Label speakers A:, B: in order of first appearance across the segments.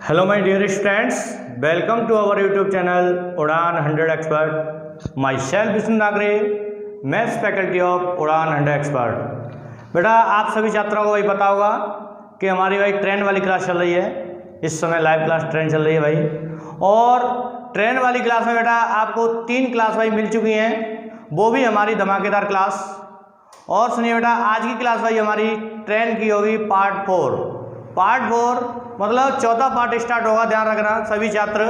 A: Hello my dear students, welcome to our YouTube channel Udaan 100 expert. My self Vishnu Nagare, maths faculty of उड़ान 100 expert. बेटा आप सभी छात्रों को भाई पता होगा कि हमारी भाई ट्रेन वाली क्लास चल रही है। इस समय लाइव क्लास ट्रेन चल रही है भाई, और ट्रेन वाली क्लास में बेटा आपको 3 क्लास भाई मिल चुकी हैं, वो भी हमारी धमाकेदार क्लास। और सुनिए बेटा, आज की क्लास भाई हमारी ट्रेन की होगी पार्ट 4 मतलब चौथा पार्ट स्टार्ट होगा, ध्यान रखना सभी छात्र।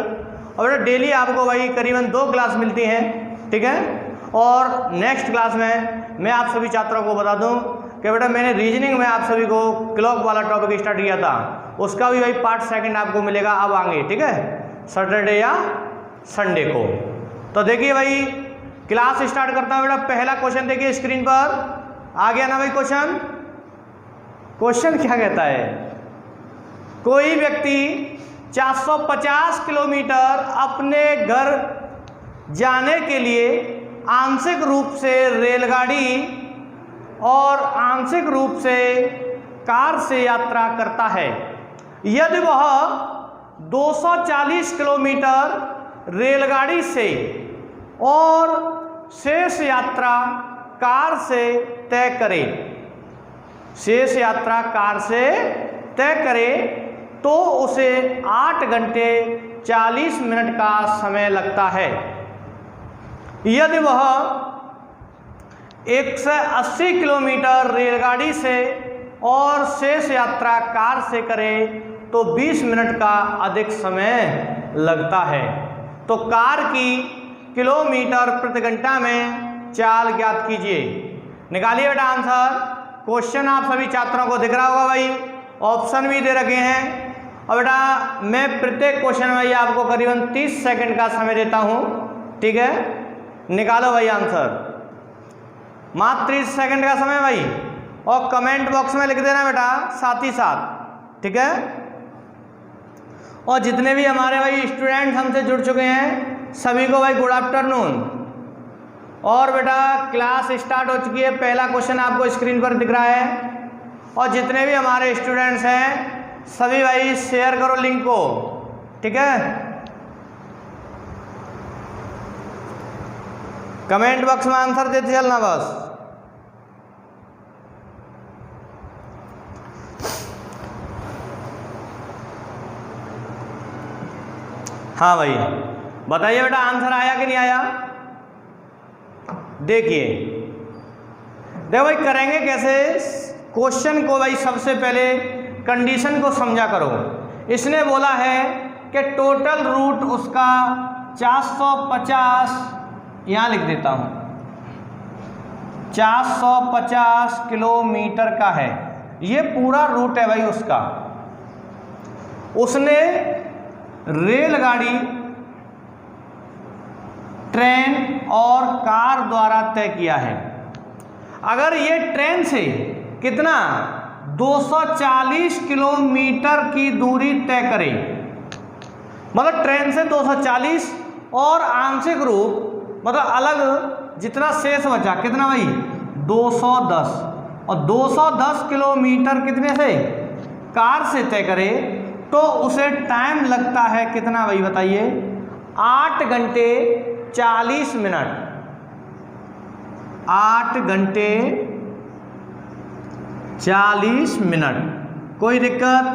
A: और बेटा डेली आपको भाई करीबन 2 क्लास मिलती हैं, ठीक है। और नेक्स्ट क्लास में मैं आप सभी छात्रों को बता दूं कि बेटा मैंने रीजनिंग में आप सभी को क्लॉक वाला टॉपिक स्टार्ट किया था, उसका भी भाई पार्ट 2 आपको मिलेगा अब आगे, ठीक है, सैटरडे या संडे को। तो देखिए भाई क्लास स्टार्ट करता हूं। बेटा पहला क्वेश्चन देखिए स्क्रीन पर आ गया ना भाई। क्वेश्चन क्या कहता है? कोई व्यक्ति 450 किलोमीटर अपने घर जाने के लिए आंशिक रूप से रेलगाड़ी और आंशिक रूप से कार से यात्रा करता है। यदि वह 240 किलोमीटर रेलगाड़ी से और शेष यात्रा कार से तय करे, तो उसे 8 घंटे 40 मिनट का समय लगता है। यदि वह 180 किलोमीटर रेलगाड़ी से और शेष यात्रा कार से करे तो 20 मिनट का अधिक समय लगता है। तो कार की किलोमीटर प्रति घंटा में चाल ज्ञात कीजिए। निकालिए बेटा आंसर। क्वेश्चन आप सभी छात्रों को दिख रहा होगा भाई, ऑप्शन भी दे रखे हैं। और बेटा मैं प्रत्येक क्वेश्चन में आपको करीबन 30 सेकंड का समय देता हूं, ठीक है। निकालो भाई आंसर, मात्र 30 सेकंड का समय भाई, और कमेंट बॉक्स में लिख देना बेटा साथ ही साथ, ठीक है। और जितने भी हमारे भाई स्टूडेंट्स हमसे जुड़ चुके हैं सभी को भाई गुड आफ्टरनून। और बेटा क्लास स्टार्ट हो चुकी है। पहला क्वेश्चन आपको स्क्रीन पर दिख रहा है। और जितने भी हमारे स्टूडेंट्स हैं सभी भाई शेयर करो लिंक को, ठीक है। कमेंट बॉक्स में आंसर देते चलना बस। हाँ भाई बताइए बेटा आंसर आया कि नहीं आया। देखो भाई करेंगे कैसे क्वेश्चन को भाई, सबसे पहले कंडीशन को समझा करो। इसने बोला है कि टोटल रूट उसका 450, यहाँ लिख देता हूँ, 450 किलोमीटर का है। ये पूरा रूट है भाई उसका। उसने रेलगाड़ी, ट्रेन और कार द्वारा तय किया है। अगर ये ट्रेन से कितना 240 किलोमीटर की दूरी तय करे, मतलब ट्रेन से 240 और आंशिक रूप मतलब अलग जितना शेष बचा कितना भाई 210, और 210 किलोमीटर कितने से कार से तय करे तो उसे टाइम लगता है कितना भाई बताइए 8 घंटे 40 मिनट। 8 घंटे 40 मिनट। कोई दिक्कत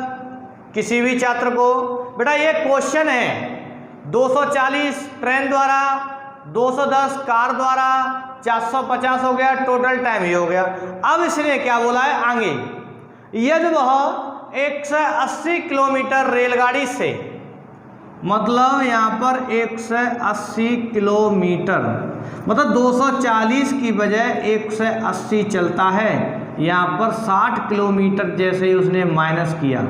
A: किसी भी छात्र को? बेटा ये क्वेश्चन है 240 ट्रेन द्वारा, 210 कार द्वारा, 450 हो गया, टोटल टाइम ही हो गया। अब इसने क्या बोला है आगे, यदि वह 180 किलोमीटर रेलगाड़ी से, मतलब यहाँ पर 180 किलोमीटर मतलब 240 की बजाय 180 चलता है, यहाँ पर 60 किलोमीटर जैसे ही उसने माइनस किया।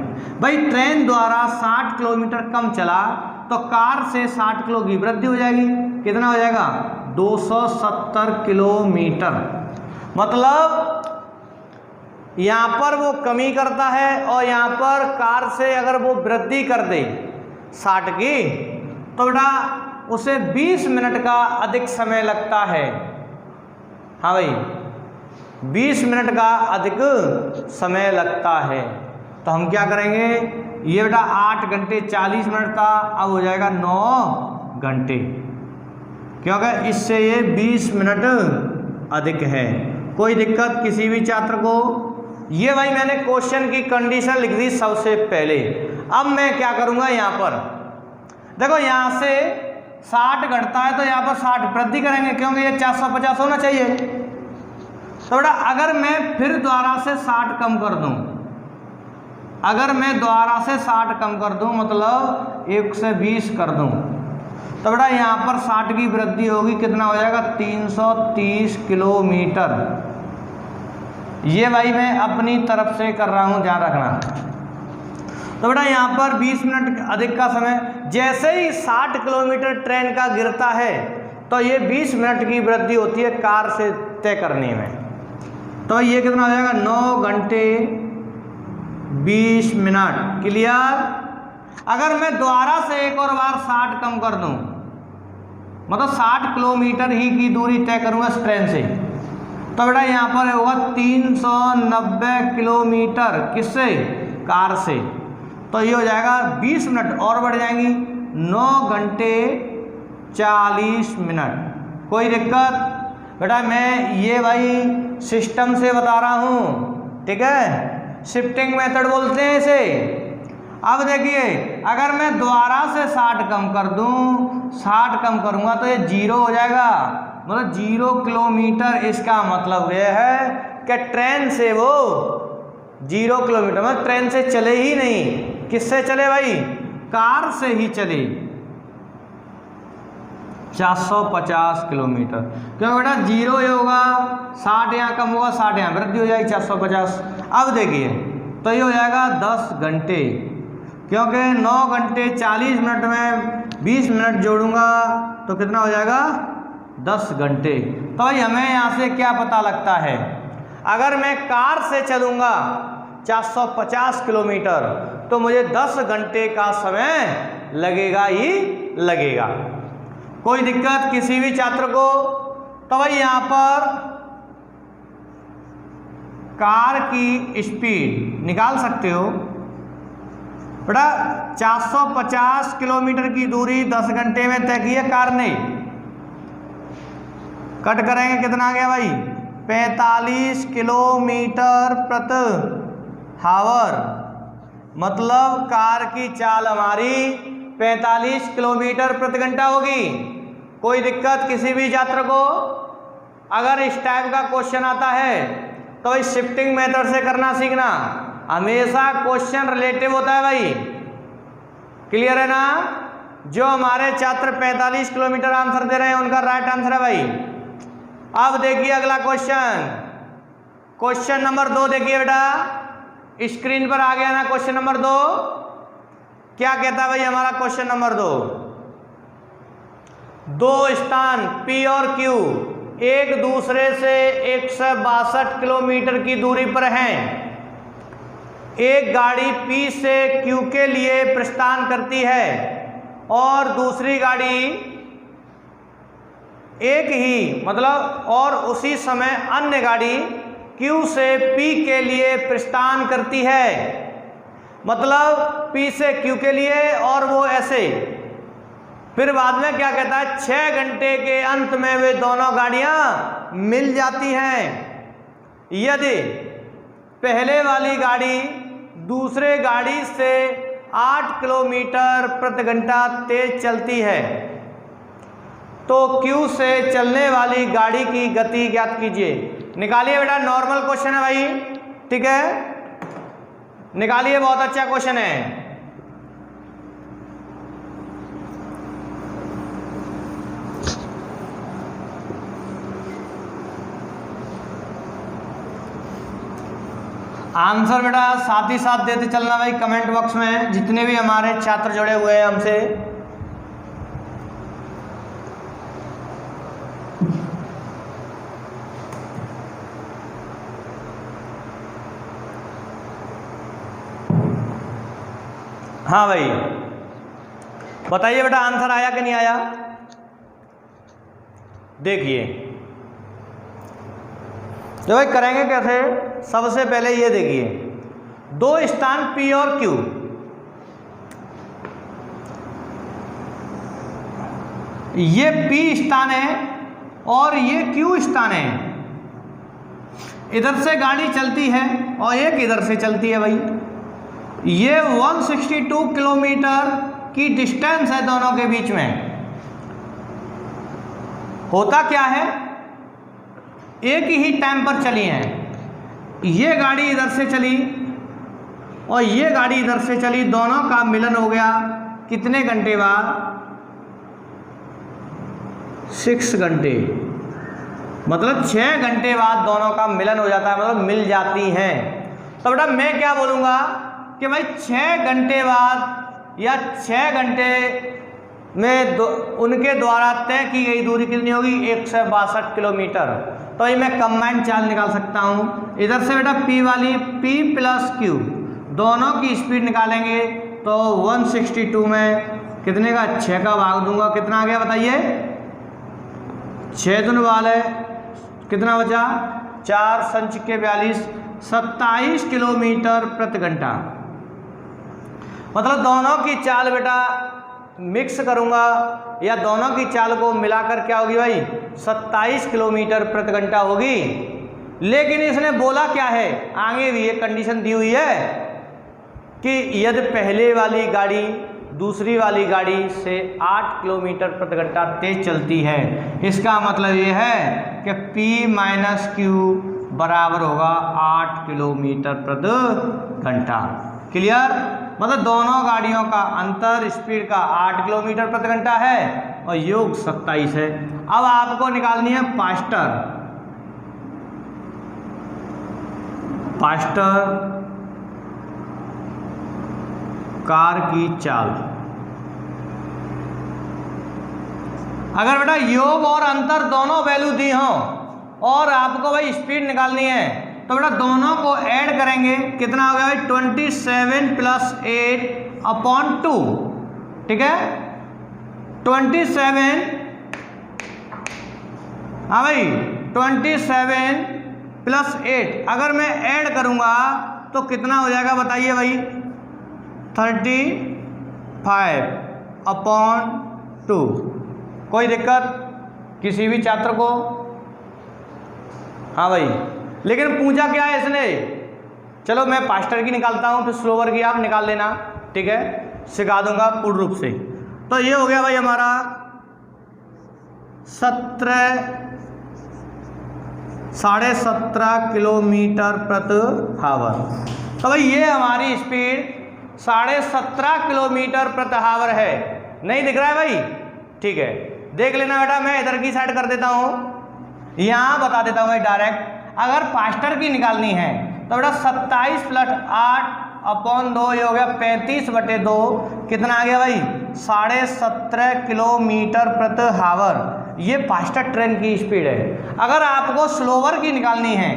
A: भाई ट्रेन द्वारा 60 किलोमीटर कम चला तो कार से 60 किलो की वृद्धि हो जाएगी। कितना हो जाएगा 270 किलोमीटर। मतलब यहाँ पर वो कमी करता है और यहाँ पर कार से अगर वो वृद्धि कर दे 60 की तो बेटा उसे 20 मिनट का अधिक समय लगता है। हाँ भाई 20 मिनट का अधिक समय लगता है। तो हम क्या करेंगे, ये बेटा 8 घंटे 40 मिनट था, अब हो जाएगा 9 घंटे, क्योंकि इससे ये 20 मिनट अधिक है। कोई दिक्कत किसी भी छात्र को? ये भाई मैंने क्वेश्चन की कंडीशन लिख दी सबसे पहले। अब मैं क्या करूँगा, यहाँ पर देखो, यहाँ से 60 घटता है तो यहाँ पर 60 वृद्धि करेंगे, क्योंकि ये 450 होना चाहिए। तो बेटा अगर मैं फिर दोबारा से 60 कम कर दूं, अगर मैं दोबारा से 60 कम कर दूं, मतलब 1 से 20 कर दूं, तो बेटा यहाँ पर 60 की वृद्धि होगी, कितना हो जाएगा, 330 किलोमीटर। ये भाई मैं अपनी तरफ से कर रहा हूँ, ध्यान रखना। तो बेटा यहाँ पर 20 मिनट अधिक का समय, जैसे ही 60 किलोमीटर ट्रेन का गिरता है तो ये 20 मिनट की वृद्धि होती है कार से तय करने में। तो ये कितना हो जाएगा, 9 घंटे 20 मिनट। क्लियर? अगर मैं दोबारा से एक और बार 60 कम कर दूं, मतलब 60 किलोमीटर ही की दूरी तय करूंगा इस ट्रेन से, तो बेटा यहाँ पर होगा 390 किलोमीटर, किससे, कार से। तो ये हो जाएगा 20 मिनट और बढ़ जाएंगी, 9 घंटे 40 मिनट। कोई दिक्कत? बेटा मैं ये भाई सिस्टम से बता रहा हूँ, ठीक है, शिफ्टिंग मेथड बोलते हैं इसे। अब देखिए, अगर मैं दोबारा से 60 कम कर दूँ, 60 कम करूँगा तो ये 0 हो जाएगा, मतलब 0 किलोमीटर। इसका मतलब यह है कि ट्रेन से वो 0 किलोमीटर, मतलब ट्रेन से चले ही नहीं। किससे चले भाई, कार से ही चले 450 किलोमीटर, क्योंकि बेटा 0 ये होगा, 60 यहाँ कम होगा, 60 यहाँ वृद्धि हो जाएगी 450। अब देखिए, तो ये हो जाएगा 10 घंटे, क्योंकि 9 घंटे 40 मिनट में 20 मिनट जोड़ूंगा तो कितना हो जाएगा, 10 घंटे। तो भाई हमें यहाँ से क्या पता लगता है, अगर मैं कार से चलूँगा 450 किलोमीटर तो मुझे 10 घंटे का समय लगेगा ही लगेगा। कोई दिक्कत किसी भी छात्र को? तो भाई यहाँ पर कार की स्पीड निकाल सकते हो बेटा। 450 किलोमीटर की दूरी 10 घंटे में तय की है कार ने। कट करेंगे, कितना आ गया भाई, 45 किलोमीटर प्रति हावर। मतलब कार की चाल हमारी 45 किलोमीटर प्रति घंटा होगी। कोई दिक्कत किसी भी छात्र को? अगर इस टाइप का क्वेश्चन आता है तो भाई शिफ्टिंग मेथड से करना सीखना। हमेशा क्वेश्चन रिलेटिव होता है भाई। क्लियर है ना? जो हमारे छात्र 45 किलोमीटर आंसर दे रहे हैं उनका राइट आंसर है भाई। अब देखिए अगला क्वेश्चन, क्वेश्चन नंबर 2 देखिए बेटा, स्क्रीन पर आ गया ना क्वेश्चन नंबर 2। क्या कहता है भाई हमारा क्वेश्चन नंबर 2? दो स्थान P और Q एक दूसरे से 162 किलोमीटर की दूरी पर हैं। एक गाड़ी P से Q के लिए प्रस्थान करती है और दूसरी गाड़ी एक ही मतलब और उसी समय अन्य गाड़ी Q से P के लिए प्रस्थान करती है। मतलब P से Q के लिए, और वो ऐसे। फिर बाद में क्या कहता है, 6 घंटे के अंत में वे दोनों गाड़ियां मिल जाती हैं यदि पहले वाली गाड़ी दूसरे गाड़ी से 8 किलोमीटर प्रति घंटा तेज चलती है तो Q से चलने वाली गाड़ी की गति ज्ञात कीजिए। निकालिए बेटा, नॉर्मल क्वेश्चन है भाई, ठीक है, निकालिए, बहुत अच्छा क्वेश्चन है। आंसर बेटा साथ ही साथ देते चलना भाई कमेंट बॉक्स में, जितने भी हमारे छात्र जुड़े हुए हैं हमसे। हाँ भाई बताइए बेटा, आंसर आया कि नहीं आया? देखिए तो भाई करेंगे कैसे, सबसे पहले ये देखिए, दो स्थान P और Q, ये P स्थान है और ये Q स्थान है। इधर से गाड़ी चलती है और एक इधर से चलती है भाई। ये 162 किलोमीटर की डिस्टेंस है दोनों के बीच में। होता क्या है, एक ही टाइम पर चली हैं। ये गाड़ी इधर से चली और ये गाड़ी इधर से चली, दोनों का मिलन हो गया कितने घंटे बाद? 6 घंटे, मतलब 6 घंटे बाद दोनों का मिलन हो जाता है, मतलब मिल जाती हैं। तो बेटा मैं क्या बोलूँगा कि भाई 6 घंटे बाद या 6 घंटे में उनके द्वारा तय की गई दूरी कितनी होगी? 162 किलोमीटर। तो ये मैं कंबाइंड चाल निकाल सकता हूँ। इधर से बेटा P वाली P प्लस Q दोनों की स्पीड निकालेंगे तो 162 में कितने का 6 का भाग दूंगा, कितना आ गया बताइए? 6 दूनी वाले कितना बचा? 4 संच के 42, 27 किलोमीटर प्रति घंटा। मतलब दोनों की चाल बेटा मिक्स करूंगा या दोनों की चाल को मिलाकर क्या होगी भाई? 27 किलोमीटर प्रति घंटा होगी। लेकिन इसने बोला क्या है, आगे भी एक कंडीशन दी हुई है कि यदि पहले वाली गाड़ी दूसरी वाली गाड़ी से 8 किलोमीटर प्रति घंटा तेज चलती है, इसका मतलब ये है कि P माइनस Q बराबर होगा 8 किलोमीटर प्रति घंटा। क्लियर? मतलब दोनों गाड़ियों का अंतर स्पीड का 8 किलोमीटर प्रति घंटा है और योग 27 है। अब आपको निकालनी है फास्टर कार की चाल। अगर बेटा योग और अंतर दोनों वैल्यू दी हो और आपको भाई स्पीड निकालनी है तो बेटा दोनों को ऐड करेंगे, कितना हो गया भाई? 27 प्लस 8 अपॉन 2। ठीक है, 27, हाँ भाई 27 प्लस 8 अगर मैं ऐड करूंगा तो कितना हो जाएगा बताइए भाई? 35 अपॉन 2। कोई दिक्कत किसी भी छात्र को? हाँ भाई, लेकिन पूछा क्या है इसने? चलो मैं फास्टर की निकालता हूँ, फिर स्लोवर की आप निकाल लेना। ठीक है, सिखा दूंगा पूर्ण रूप से। तो ये हो गया भाई हमारा 17.5 किलोमीटर प्रति हावर। तो भाई ये हमारी स्पीड 17.5 किलोमीटर प्रति हावर है। नहीं दिख रहा है भाई? ठीक है, देख लेना बेटा। मैं इधर की साइड कर देता हूँ, यहाँ बता देता हूँ भाई डायरेक्ट। अगर फास्टर की निकालनी है तो बेटा 27 प्लस 8 अपॉन 2, ये हो गया 35/2। कितना आ गया भाई? 17.5 किलोमीटर प्रति हावर। ये फास्टर ट्रेन की स्पीड है। अगर आपको स्लोवर की निकालनी है,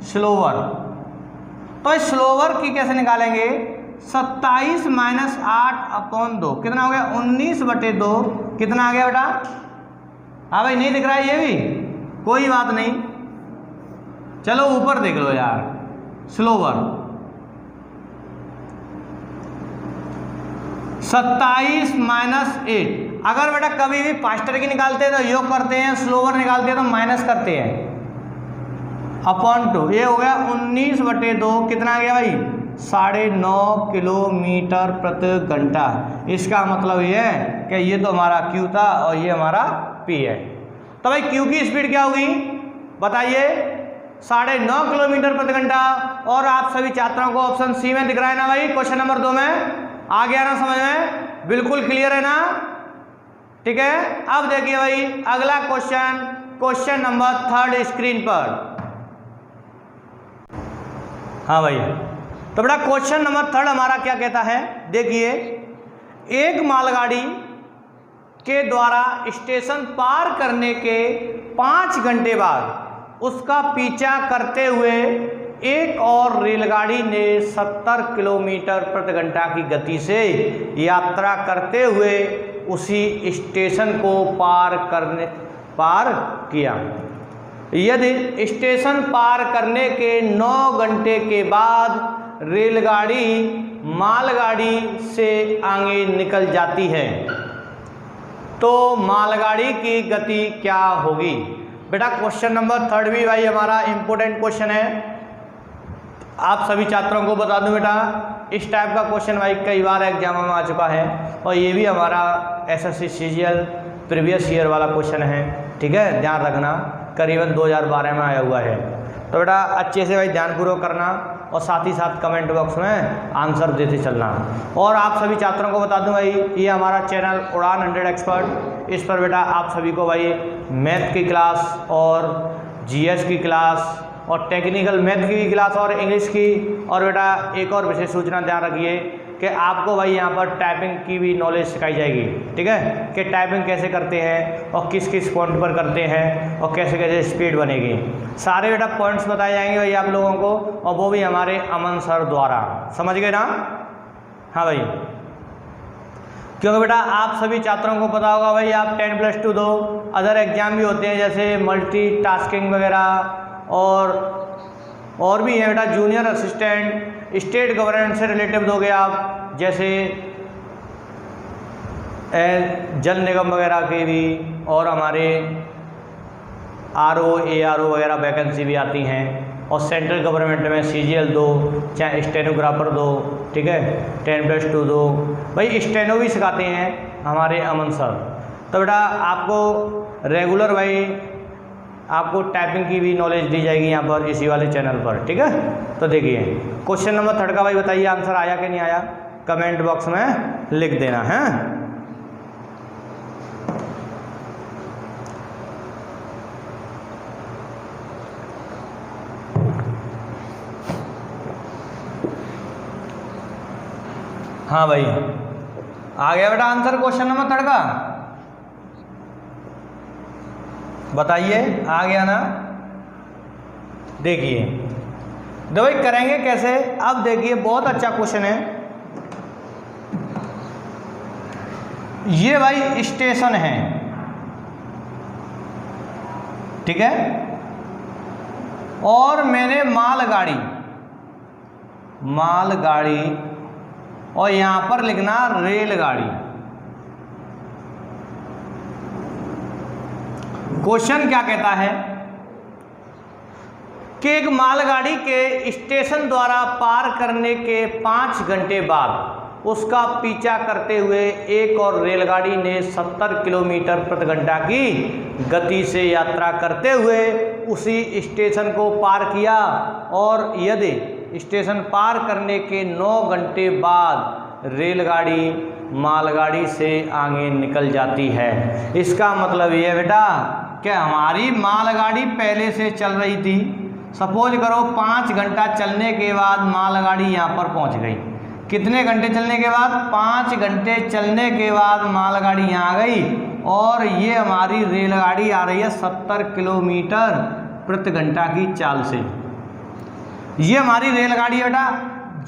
A: स्लोवर, तो स्लोवर की कैसे निकालेंगे? 27 माइनस 8 अपॉन 2, कितना हो गया? 19/2। कितना आ गया बेटा? हाँ भाई, नहीं दिख रहा है ये भी? कोई बात नहीं, चलो ऊपर देख लो यार। Slower 27 minus 8। अगर बेटा कभी भी फास्टर की निकालते हैं तो योग करते हैं, स्लोवर निकालते हैं तो माइनस करते हैं, अपॉन 2। ये हो गया 19/2। कितना आ गया भाई? 9.5 किलोमीटर प्रति घंटा। इसका मतलब ये है कि ये तो हमारा Q था और ये हमारा P है। तो भाई Q की स्पीड क्या होगी बताइए? 9.5 किलोमीटर प्रति घंटा। और आप सभी छात्रों को ऑप्शन सी में दिख रहा है ना भाई? क्वेश्चन नंबर 2 में आ गया ना समझ में? बिल्कुल क्लियर है ना? ठीक है, अब देखिए भाई अगला क्वेश्चन नंबर 3 स्क्रीन पर। हाँ भाई, तो बेटा क्वेश्चन नंबर 3 हमारा क्या कहता है? देखिए, एक मालगाड़ी के द्वारा स्टेशन पार करने के 5 घंटे बाद उसका पीछा करते हुए एक और रेलगाड़ी ने 70 किलोमीटर प्रति घंटा की गति से यात्रा करते हुए उसी स्टेशन को पार किया। यदि स्टेशन पार करने के 9 घंटे के बाद रेलगाड़ी मालगाड़ी से आगे निकल जाती है तो मालगाड़ी की गति क्या होगी। बेटा क्वेश्चन नंबर 3 भी भाई हमारा इंपॉर्टेंट क्वेश्चन है, आप सभी छात्रों को बता दूं बेटा इस टाइप का क्वेश्चन भाई कई बार एग्जाम में आ चुका है और ये भी हमारा एसएससी सीजीएल प्रीवियस ईयर वाला क्वेश्चन है, ठीक है, ध्यान रखना, करीबन 2012 में आया हुआ है। तो बेटा अच्छे से भाई ध्यानपूर्वक करना और साथ ही साथ कमेंट बॉक्स में आंसर देते चलना। और आप सभी छात्रों को बता दूं भाई ये हमारा चैनल उड़ान 100 एक्सपर्ट, इस पर बेटा आप सभी को भाई मैथ की क्लास और जीएस की क्लास और टेक्निकल मैथ की क्लास और इंग्लिश की, और बेटा एक और विशेष सूचना ध्यान रखिए कि आपको भाई यहाँ पर टाइपिंग की भी नॉलेज सिखाई जाएगी, ठीक है, कि टाइपिंग कैसे करते हैं और किस किस पॉइंट पर करते हैं और कैसे कैसे स्पीड बनेगी, सारे बेटा पॉइंट्स बताए जाएंगे भाई आप लोगों को, और वो भी हमारे अमन सर द्वारा। समझ गए ना? हाँ भाई, क्योंकि बेटा आप सभी छात्रों को पता होगा भाई आप 10+2 दो अदर एग्जाम भी होते हैं जैसे मल्टीटास्किंग वगैरह और भी है बेटा, जूनियर असिस्टेंट, स्टेट गवर्नमेंट से रिलेटिव दोगे आप, जैसे जल निगम वगैरह के भी, और हमारे आरओ एआरओ वगैरह वैकेंसी भी आती हैं, और सेंट्रल गवर्नमेंट में सीजीएल दो, चाहे स्टेनोग्राफर दो, ठीक है, 10+2 दो, भाई स्टेनो भी सिखाते हैं हमारे अमन सर। तो बेटा आपको रेगुलर भाई आपको टाइपिंग की भी नॉलेज दी जाएगी यहाँ पर इसी वाले चैनल पर, ठीक है। तो देखिए क्वेश्चन नंबर 3 का भाई बताइए आंसर आया कि नहीं आया, कमेंट बॉक्स में लिख देना है। हाँ भाई आ गया बेटा आंसर क्वेश्चन नंबर 3 का, बताइए आ गया ना? देखिए तो भाई करेंगे कैसे, अब देखिए बहुत अच्छा क्वेश्चन है ये भाई, स्टेशन है, ठीक है, और मैंने मालगाड़ी और यहां पर लिखना रेलगाड़ी। क्वेश्चन क्या कहता है कि एक मालगाड़ी के स्टेशन द्वारा पार करने के 5 घंटे बाद उसका पीछा करते हुए एक और रेलगाड़ी ने 70 किलोमीटर प्रति घंटा की गति से यात्रा करते हुए उसी स्टेशन को पार किया, और यदि स्टेशन पार करने के 9 घंटे बाद रेलगाड़ी मालगाड़ी से आगे निकल जाती है। इसका मतलब ये बेटा कि हमारी मालगाड़ी पहले से चल रही थी, सपोज करो 5 घंटा चलने के बाद मालगाड़ी यहाँ पर पहुँच गई। कितने घंटे चलने के बाद? 5 घंटे चलने के बाद मालगाड़ी यहाँ आ गई, और ये हमारी रेलगाड़ी आ रही है 70 किलोमीटर प्रति घंटा की चाल से। ये हमारी रेलगाड़ी है बेटा,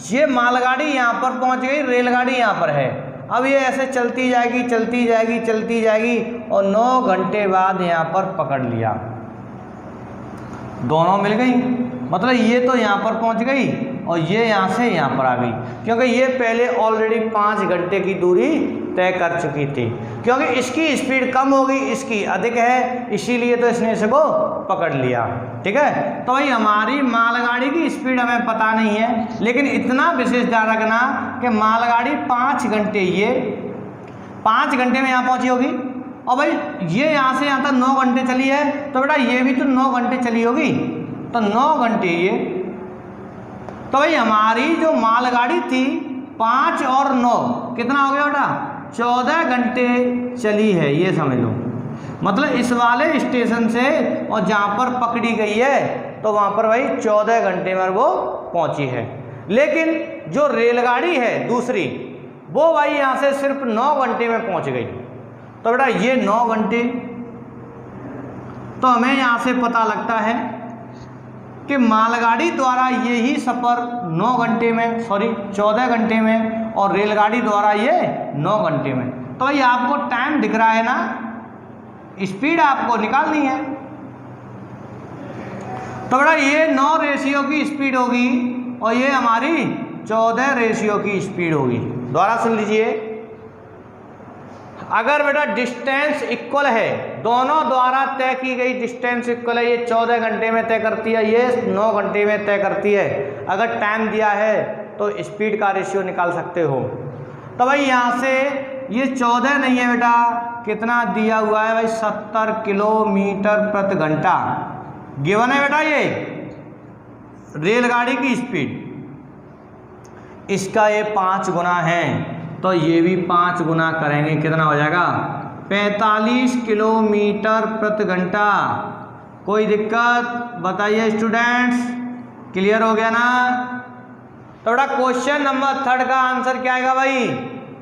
A: ये मालगाड़ी यहाँ पर पहुँच गई, रेलगाड़ी यहाँ पर है। अब ये ऐसे चलती जाएगी चलती जाएगी चलती जाएगी, और 9 घंटे बाद यहाँ पर पकड़ लिया, दोनों मिल गई, मतलब ये तो यहाँ पर पहुँच गई और ये यहाँ से यहाँ पर आ गई, क्योंकि ये पहले ऑलरेडी 5 घंटे की दूरी तय कर चुकी थी। क्योंकि इसकी स्पीड कम होगी, इसकी अधिक है, इसीलिए तो इसने इसको पकड़ लिया, ठीक है। तो भाई हमारी मालगाड़ी की स्पीड हमें पता नहीं है, लेकिन इतना विशेष ध्यान रखना कि मालगाड़ी 5 घंटे, ये 5 घंटे में यहाँ पहुँची होगी, और भाई ये यहाँ से यहाँ तक 9 घंटे चली है, तो बेटा ये भी तो 9 घंटे चली होगी, तो 9 घंटे ये, तो भाई हमारी जो मालगाड़ी थी 5 और 9 कितना हो गया बेटा? 14 घंटे चली है, ये समझ लो। मतलब इस वाले स्टेशन से और जहाँ पर पकड़ी गई है तो वहाँ पर भाई 14 घंटे में वो पहुँची है। लेकिन जो रेलगाड़ी है दूसरी, वो भाई यहाँ से सिर्फ 9 घंटे में पहुँच गई। तो बेटा ये 9 घंटे, तो हमें यहाँ से पता लगता है कि मालगाड़ी द्वारा यही सफ़र 9 घंटे में, सॉरी 14 घंटे में, और रेलगाड़ी द्वारा ये 9 घंटे में। तो ये आपको टाइम दिख रहा है ना, स्पीड आपको निकालनी है। तो बेटा ये 9 रेशियो की स्पीड होगी और ये हमारी 14 की स्पीड होगी। दोबारा सुन लीजिए, अगर बेटा डिस्टेंस इक्वल है, दोनों द्वारा तय की गई डिस्टेंस इक्वल है, ये 14 घंटे में तय करती है, ये 9 घंटे में तय करती है, अगर टाइम दिया है तो स्पीड का रेशियो निकाल सकते हो। तो भाई यहाँ से ये 14 नहीं है बेटा, कितना दिया हुआ है भाई, 70 किलोमीटर प्रति घंटा गिवन है बेटा ये रेलगाड़ी की स्पीड। इसका ये 5 गुना है, तो ये भी 5 गुना करेंगे, कितना हो जाएगा, 45 किलोमीटर प्रति घंटा। कोई दिक्कत बताइए स्टूडेंट्स, क्लियर हो गया ना। तो बेटा क्वेश्चन नंबर 3 का आंसर क्या आएगा भाई,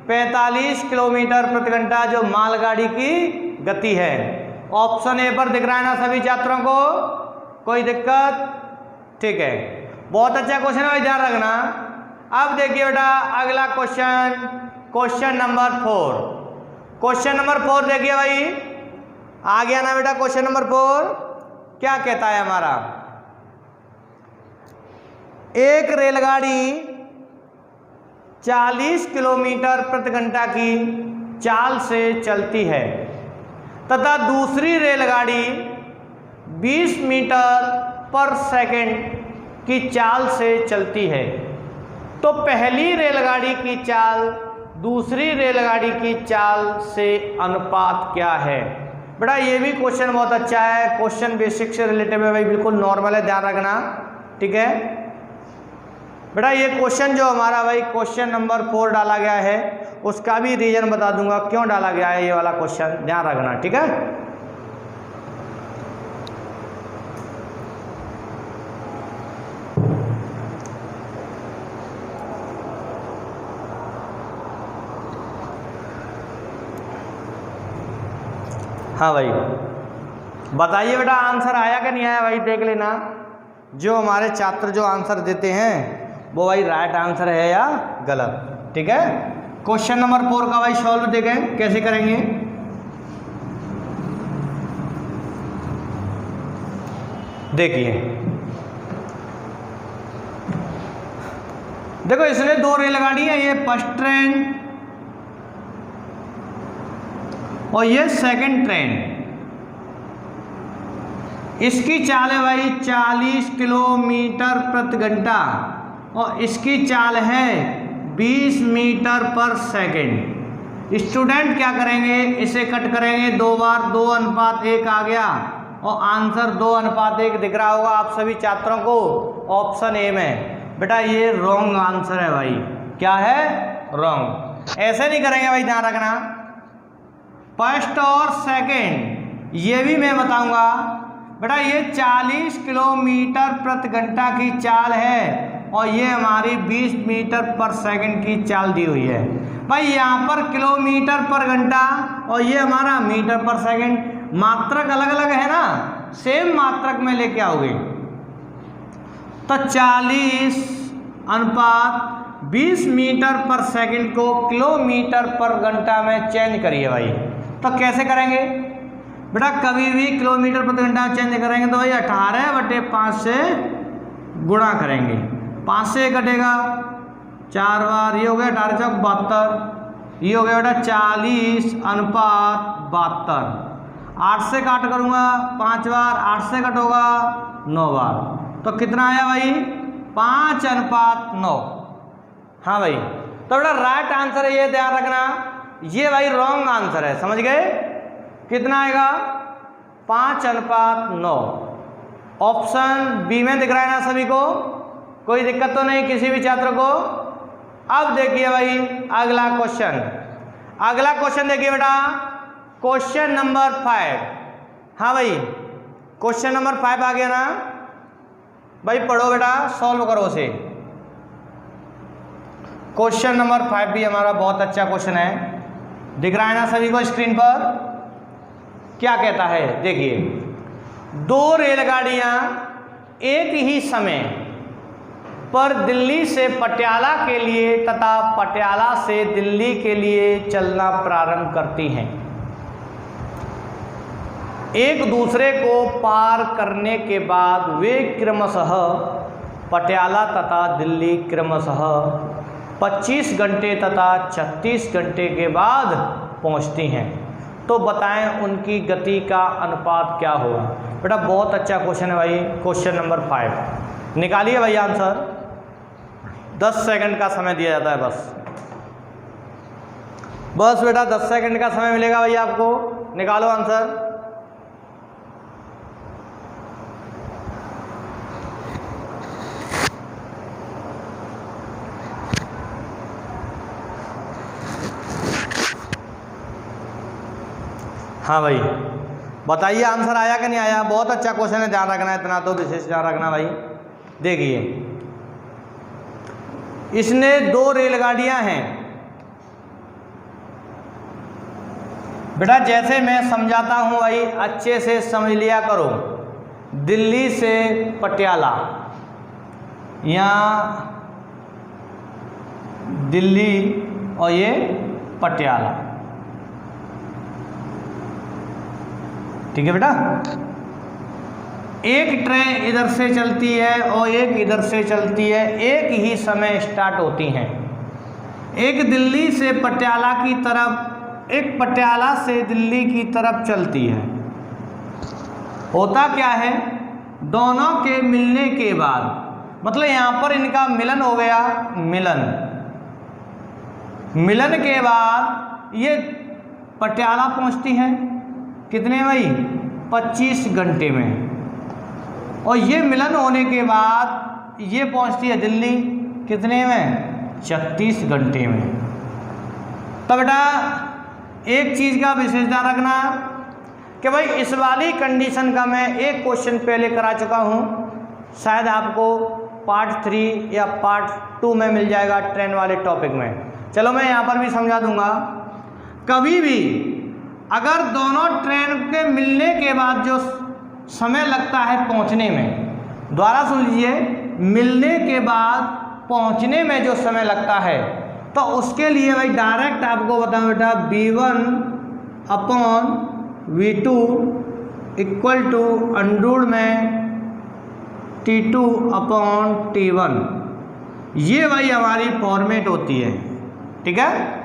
A: 45 किलोमीटर प्रति घंटा जो मालगाड़ी की गति है। ऑप्शन ए पर दिख रहा है ना सभी छात्रों को, कोई दिक्कत, ठीक है, बहुत अच्छा क्वेश्चन है भाई, ध्यान रखना। अब देखिए बेटा अगला question, question number 4। Question number 4 देखिए भाई, आ गया ना बेटा क्वेश्चन नंबर 4। क्या कहता है हमारा, एक रेलगाड़ी 40 किलोमीटर प्रति घंटा की चाल से चलती है तथा दूसरी रेलगाड़ी 20 मीटर पर सेकंड की चाल से चलती है, तो पहली रेलगाड़ी की चाल दूसरी रेलगाड़ी की चाल से अनुपात क्या है। बेटा ये भी क्वेश्चन बहुत अच्छा है, क्वेश्चन बेसिक से रिलेटेड है भाई, बिल्कुल नॉर्मल है, ध्यान रखना, ठीक है बेटा। ये क्वेश्चन जो हमारा भाई क्वेश्चन नंबर 4 डाला गया है, उसका भी रीजन बता दूंगा क्यों डाला गया है ये वाला क्वेश्चन, ध्यान रखना, ठीक है। हाँ भाई बताइए बेटा आंसर आया कि नहीं आया भाई, देख लेना। जो हमारे छात्र जो आंसर देते हैं वो भाई राइट आंसर है या गलत, ठीक है। क्वेश्चन नंबर 4 का भाई सॉल्व देखें कैसे करेंगे। देखिए देखो इसमें 2 रेलगाड़ी है, ये फर्स्ट ट्रेन और ये सेकंड ट्रेन। इसकी चाल है भाई 40 किलोमीटर प्रति घंटा और इसकी चाल है 20 मीटर पर सेकंड। स्टूडेंट क्या करेंगे, इसे कट करेंगे 2 बार, 2:1 आ गया और आंसर 2:1 दिख रहा होगा आप सभी छात्रों को ऑप्शन ए में। बेटा ये रॉन्ग आंसर है भाई, क्या है, रॉन्ग। ऐसे नहीं करेंगे भाई, ध्यान रखना। फर्स्ट और सेकंड ये भी मैं बताऊंगा। बेटा ये 40 किलोमीटर प्रति घंटा की चाल है और ये हमारी 20 मीटर पर सेकंड की चाल दी हुई है भाई। यहाँ पर किलोमीटर पर घंटा और ये हमारा मीटर पर सेकंड, मात्रक अलग अलग है ना, सेम मात्रक में लेके आओगे तो 40:20 मीटर पर सेकंड को किलोमीटर पर घंटा में चेंज करिए भाई। तो कैसे करेंगे बेटा, कभी भी किलोमीटर प्रति घंटा में चेंज करेंगे तो भाई 18/5 से गुणा करेंगे, 5 से कटेगा 4 बार, ये हो गया 18 चौक 72, ये हो गया बेटा 40:72। 8 से काट करूँगा 5 बार, 8 से कट होगा 9 बार, तो कितना आया भाई 5:9। हाँ भाई, तो बेटा राइट आंसर है ये, ध्यान रखना। ये भाई रॉन्ग आंसर है, समझ गए। कितना आएगा 5:9। ऑप्शन बी में दिख रहा है ना सभी को, कोई दिक्कत तो नहीं किसी भी छात्र को। अब देखिए भाई अगला क्वेश्चन, अगला क्वेश्चन देखिए बेटा क्वेश्चन नंबर 5। हाँ भाई क्वेश्चन नंबर 5 आ गया ना भाई, पढ़ो बेटा, सॉल्व करो उसे। क्वेश्चन नंबर 5 भी हमारा बहुत अच्छा क्वेश्चन है, दिख रहा है ना सभी को स्क्रीन पर। क्या कहता है देखिए, 2 रेलगाड़ियां एक ही समय पर दिल्ली से पटियाला के लिए तथा पटियाला से दिल्ली के लिए चलना प्रारंभ करती हैं। एक दूसरे को पार करने के बाद वे क्रमशः पटियाला तथा दिल्ली क्रमशः 25 घंटे तथा 36 घंटे के बाद पहुंचती हैं। तो बताएं उनकी गति का अनुपात क्या होगा। बेटा बहुत अच्छा क्वेश्चन है भाई, क्वेश्चन नंबर 5। निकालिए भाई आंसर, 10 सेकंड का समय दिया जाता है बस बेटा 10 सेकंड का समय मिलेगा भाई आपको, निकालो आंसर। हाँ भाई बताइए आंसर आया कि नहीं आया। बहुत अच्छा क्वेश्चन है, ध्यान रखना, इतना तो विशेष ध्यान रखना भाई। देखिए इसने 2 रेलगाड़ियां हैं बेटा, जैसे मैं समझाता हूं भाई अच्छे से समझ लिया करो। दिल्ली से पटियाला, यहाँ दिल्ली और ये पटियाला, ठीक है बेटा। एक ट्रेन इधर से चलती है और एक इधर से चलती है, एक ही समय स्टार्ट होती हैं। एक दिल्ली से पटियाला की तरफ, एक पटियाला से दिल्ली की तरफ चलती है। होता क्या है, दोनों के मिलने के बाद, मतलब यहाँ पर इनका मिलन हो गया, मिलन के बाद ये पटियाला पहुँचती हैं कितने भाई, 25 घंटे में, और ये मिलन होने के बाद ये पहुंचती है दिल्ली कितने में, 36 घंटे में। तो बेटा एक चीज़ का विशेष ध्यान रखना कि भाई इस वाली कंडीशन का मैं एक क्वेश्चन पहले करा चुका हूँ, शायद आपको पार्ट 3 या पार्ट 2 में मिल जाएगा ट्रेन वाले टॉपिक में। चलो मैं यहाँ पर भी समझा दूंगा। कभी भी अगर दोनों ट्रेन के मिलने के बाद जो समय लगता है पहुंचने में, दोबारा सुन लीजिए, मिलने के बाद पहुंचने में जो समय लगता है, तो उसके लिए भाई डायरेक्ट आपको बताऊं बेटा V1 upon V2 equal to under में T2 अपॉन T1, ये भाई हमारी फॉर्मेट होती है, ठीक है।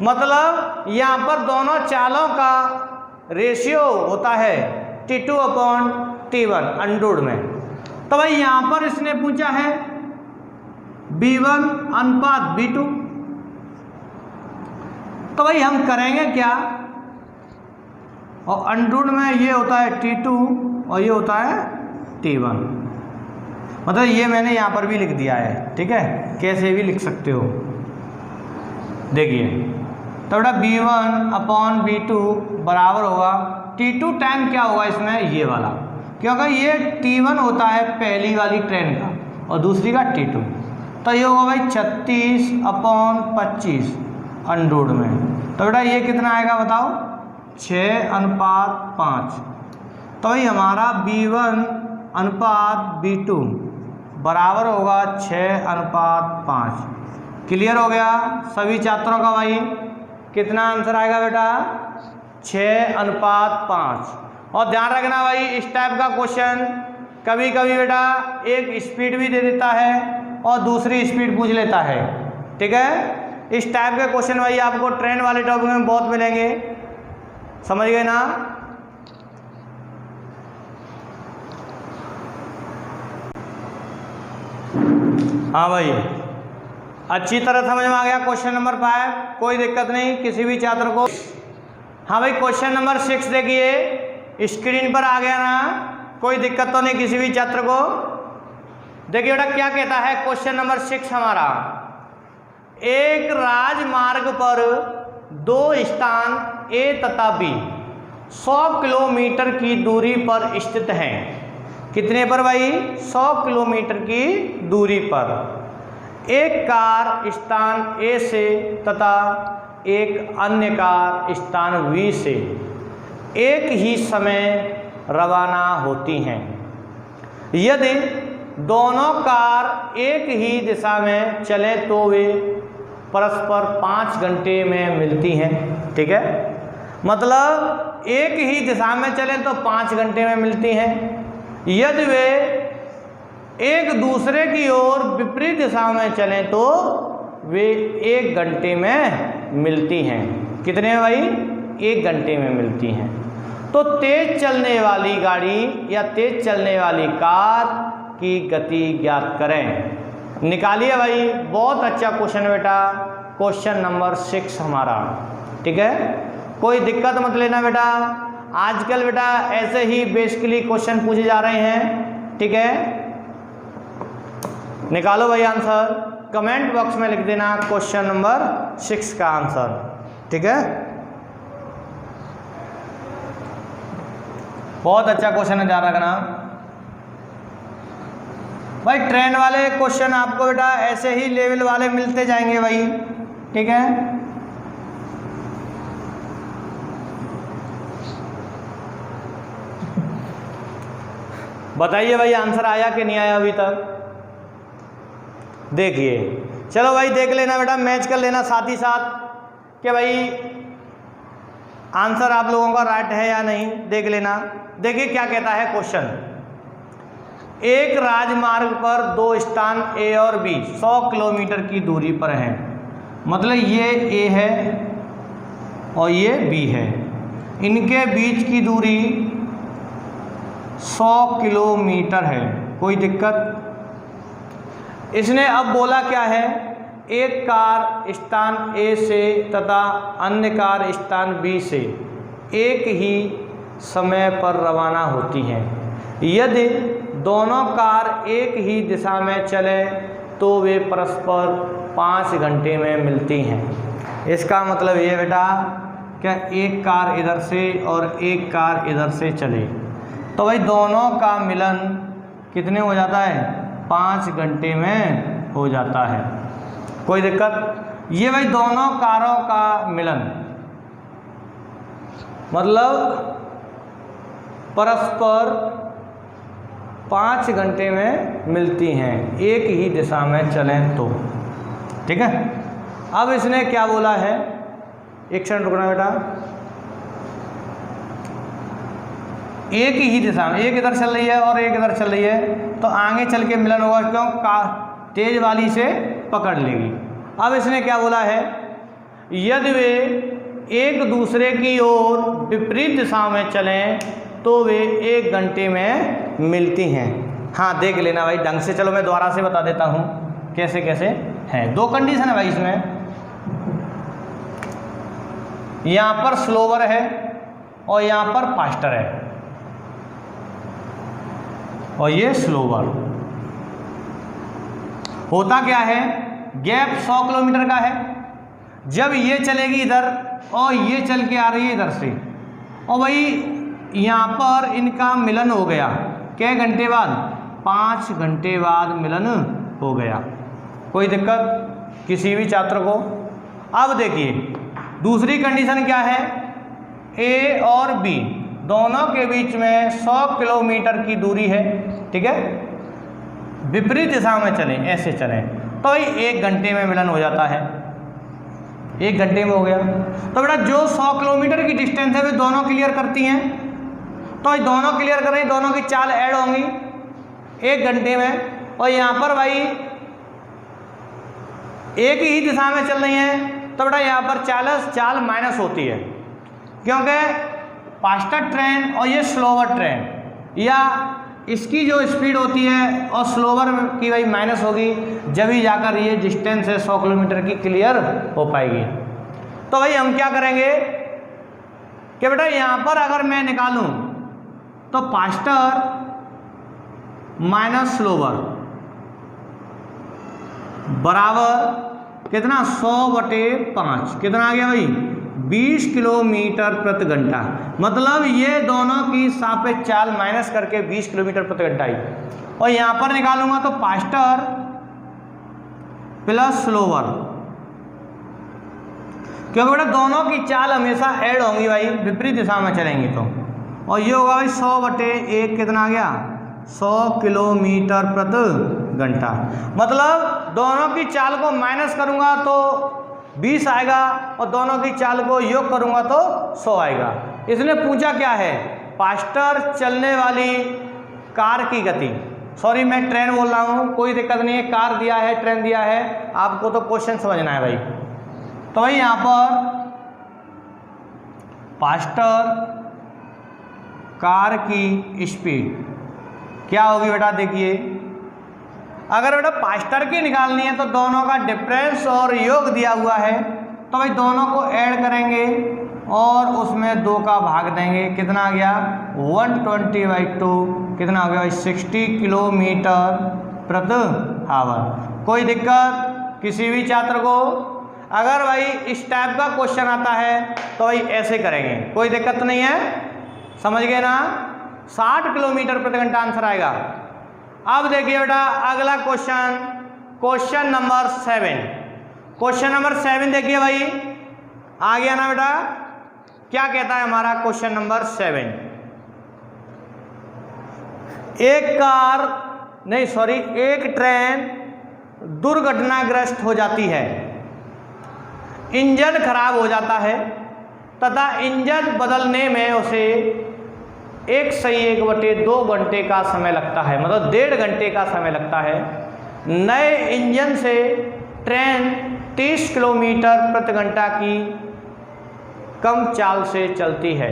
A: मतलब यहाँ पर दोनों चालों का रेशियो होता है T2 अपॉन T1 अंडर में। तो भाई यहाँ पर इसने पूछा है B1 अनुपात B2, तो भाई हम करेंगे क्या, और अंडर में ये होता है T2 और ये होता है T1, मतलब ये मैंने यहाँ पर भी लिख दिया है, ठीक है, कैसे भी लिख सकते हो। देखिए तो बेटा B1 अपॉन B2 बराबर होगा T2 टाइम क्या होगा इसमें, ये वाला, क्योंकि ये T1 होता है पहली वाली ट्रेन का और दूसरी का T2, तो ये होगा भाई 36 अपॉन 25 अंडर में। तो बेटा ये कितना आएगा बताओ, 6:5। तो भाई हमारा B1 अनुपात B2 बराबर होगा 6:5। क्लियर हो गया सभी छात्रों का भाई। कितना आंसर आएगा बेटा, 6:5। और ध्यान रखना भाई इस टाइप का क्वेश्चन कभी कभी बेटा एक स्पीड भी दे देता है और दूसरी स्पीड पूछ लेता है, ठीक है। इस टाइप के क्वेश्चन भाई आपको ट्रेन वाले टॉपिक में बहुत मिलेंगे, समझ गए ना। हाँ भाई अच्छी तरह समझ में आ गया क्वेश्चन नंबर 5, कोई दिक्कत नहीं किसी भी छात्र को। हाँ भाई क्वेश्चन नंबर 6 देखिए, स्क्रीन पर आ गया ना, कोई दिक्कत तो नहीं किसी भी छात्र को। देखिए बेटा क्या कहता है क्वेश्चन नंबर 6 हमारा, एक राजमार्ग पर 2 स्थान A तथा B 100 किलोमीटर की दूरी पर स्थित हैं। कितने पर भाई, 100 किलोमीटर की दूरी पर। एक कार स्थान A से तथा एक अन्य कार स्थान B से एक ही समय रवाना होती हैं। यदि दोनों कार एक ही दिशा में चलें तो वे परस्पर 5 घंटे में मिलती हैं, ठीक है। मतलब एक ही दिशा में चलें तो 5 घंटे में मिलती हैं। यदि वे एक दूसरे की ओर विपरीत दिशा में चलें तो वे 1 घंटे में मिलती हैं। कितने में भाई? 1 घंटे में मिलती हैं। तो तेज चलने वाली गाड़ी या तेज चलने वाली कार की गति ज्ञात करें। निकालिए भाई, बहुत अच्छा क्वेश्चन है बेटा, क्वेश्चन नंबर 6 हमारा। ठीक है, कोई दिक्कत मत लेना बेटा, आजकल बेटा ऐसे ही बेसिकली क्वेश्चन पूछे जा रहे हैं। ठीक है, निकालो भाई आंसर, कमेंट बॉक्स में लिख देना क्वेश्चन नंबर 6 का आंसर। ठीक है, बहुत अच्छा क्वेश्चन है, ध्यान रखना भाई। ट्रेंड वाले क्वेश्चन आपको बेटा ऐसे ही लेवल वाले मिलते जाएंगे भाई। ठीक है, बताइए भाई आंसर आया कि नहीं आया अभी तक? देखिए, चलो भाई देख लेना बेटा, मैच कर लेना साथ ही साथ कि भाई आंसर आप लोगों का राइट है या नहीं, देख लेना। देखिए क्या कहता है क्वेश्चन, एक राजमार्ग पर 2 स्थान ए और बी 100 किलोमीटर की दूरी पर हैं। मतलब ये ए है और ये बी है, इनके बीच की दूरी 100 किलोमीटर है। कोई दिक्कत? इसने अब बोला क्या है, एक कार स्थान ए से तथा अन्य कार स्थान बी से एक ही समय पर रवाना होती हैं। यदि दोनों कार एक ही दिशा में चलें तो वे परस्पर 5 घंटे में मिलती हैं। इसका मतलब ये बेटा क्या एक कार इधर से और एक कार इधर से चले तो भाई दोनों का मिलन कितने हो जाता है? 5 घंटे में हो जाता है। कोई दिक्कत? ये भाई दोनों कारों का मिलन मतलब परस्पर 5 घंटे में मिलती हैं, एक ही दिशा में चलें तो। ठीक है, अब इसने क्या बोला है, एक सेकंड रुकना बेटा। एक ही दिशा में, एक इधर चल रही है और एक इधर चल रही है तो आगे चल के मिलन होगा, क्यों? तेज वाली से पकड़ लेगी। अब इसने क्या बोला है, यदि वे एक दूसरे की ओर विपरीत दिशा में चलें तो वे 1 घंटे में मिलती हैं। हाँ देख लेना भाई ढंग से। चलो मैं दोबारा से बता देता हूँ कैसे कैसे है। 2 कंडीशन है भाई इसमें, यहाँ पर स्लोवर है और यहाँ पर फास्टर है और ये स्लोवर। होता क्या है, गैप 100 किलोमीटर का है। जब ये चलेगी इधर और ये चल के आ रही है इधर से और भाई यहाँ पर इनका मिलन हो गया, क्या घंटे बाद? 5 घंटे बाद मिलन हो गया। कोई दिक्कत किसी भी छात्र को? अब देखिए दूसरी कंडीशन क्या है, ए और बी दोनों के बीच में 100 किलोमीटर की दूरी है। ठीक है, विपरीत दिशा में चलें, ऐसे चलें तो भाई 1 घंटे में मिलन हो जाता है। 1 घंटे में हो गया तो बेटा जो 100 किलोमीटर की डिस्टेंस है वे दोनों क्लियर करती हैं, तो भाई दोनों क्लियर कर रही हैं, दोनों की चाल ऐड होंगी 1 घंटे में। और यहाँ पर भाई एक ही दिशा में चल रही हैं तो बेटा यहाँ पर चाल माइनस होती है, क्योंकि फास्टर ट्रेन और ये स्लोवर ट्रेन या इसकी जो स्पीड होती है और स्लोवर की भाई माइनस होगी, जब ही जाकर ये डिस्टेंस है 100 किलोमीटर की क्लियर हो पाएगी। तो भाई हम क्या करेंगे कि बेटा यहाँ पर अगर मैं निकालूं तो फास्टर माइनस स्लोवर बराबर कितना? 100/5 कितना आ गया भाई? 20 किलोमीटर प्रति घंटा। मतलब ये दोनों की सापेक्ष चाल माइनस करके 20 किलोमीटर प्रति घंटा आई। और यहाँ पर निकालूंगा तो फास्टर प्लस स्लोवर, क्योंकि बेटा दोनों की चाल हमेशा ऐड होंगी भाई, विपरीत दिशा में चलेंगी तो। और ये होगा भाई 100/1 कितना आ गया? 100 किलोमीटर प्रति घंटा। मतलब दोनों की चाल को माइनस करूंगा तो 20 आएगा और दोनों की चाल को योग करूंगा तो 100 आएगा। इसने पूछा क्या है? फास्टर चलने वाली कार की गति, सॉरी मैं ट्रेन बोल रहा हूँ, कोई दिक्कत नहीं है, कार दिया है, ट्रेन दिया है, आपको तो क्वेश्चन समझना है भाई। तो भाई यहाँ पर फास्टर कार की स्पीड क्या होगी बेटा, देखिए अगर बेटा फास्टर की निकालनी है तो दोनों का डिफरेंस और योग दिया हुआ है, तो भाई दोनों को ऐड करेंगे और उसमें 2 का भाग देंगे, कितना आ गया 120/2, कितना हो गया भाई 60 किलोमीटर प्रति आवर। कोई दिक्कत किसी भी छात्र को? अगर भाई इस टाइप का क्वेश्चन आता है तो भाई ऐसे करेंगे, कोई दिक्कत नहीं है, समझ गए ना। 60 किलोमीटर प्रति घंटा आंसर आएगा। अब देखिए बेटा अगला question, question number 7। Question number 7 देखिए भाई, आ गया ना बेटा, क्या कहता है हमारा क्वेश्चन नंबर 7। एक ट्रेन दुर्घटनाग्रस्त हो जाती है, इंजन खराब हो जाता है तथा इंजन बदलने में उसे 1/2 घंटे का समय लगता है, मतलब 1.5 घंटे का समय लगता है। नए इंजन से ट्रेन 30 किलोमीटर प्रति घंटा की कम चाल से चलती है,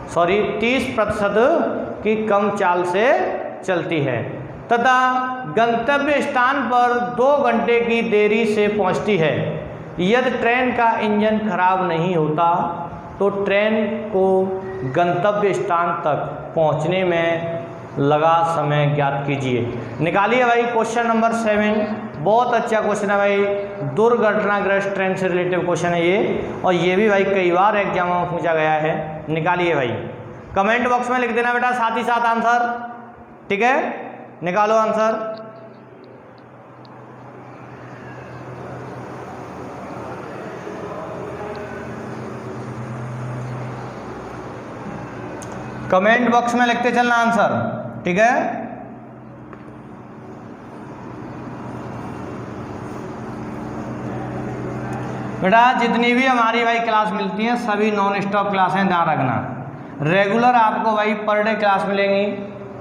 A: 30% की कम चाल से चलती है तथा गंतव्य स्थान पर 2 घंटे की देरी से पहुंचती है। यदि ट्रेन का इंजन खराब नहीं होता तो ट्रेन को गंतव्य स्थान तक पहुंचने में लगा समय ज्ञात कीजिए। निकालिए भाई क्वेश्चन नंबर 7, बहुत अच्छा क्वेश्चन है भाई, दुर्घटनाग्रस्त ट्रेन से रिलेटेड क्वेश्चन है ये, और ये भी भाई कई बार एग्जाम में पूछा गया है। निकालिए भाई, कमेंट बॉक्स में लिख देना बेटा साथ ही साथ आंसर, ठीक है, निकालो आंसर। कमेंट बॉक्स में लिखते चलना आंसर, ठीक है। बेटा जितनी भी हमारी भाई क्लास मिलती हैं सभी नॉन स्टॉप क्लासें, ध्यान रखना। रेगुलर आपको भाई पर डे क्लास मिलेंगी,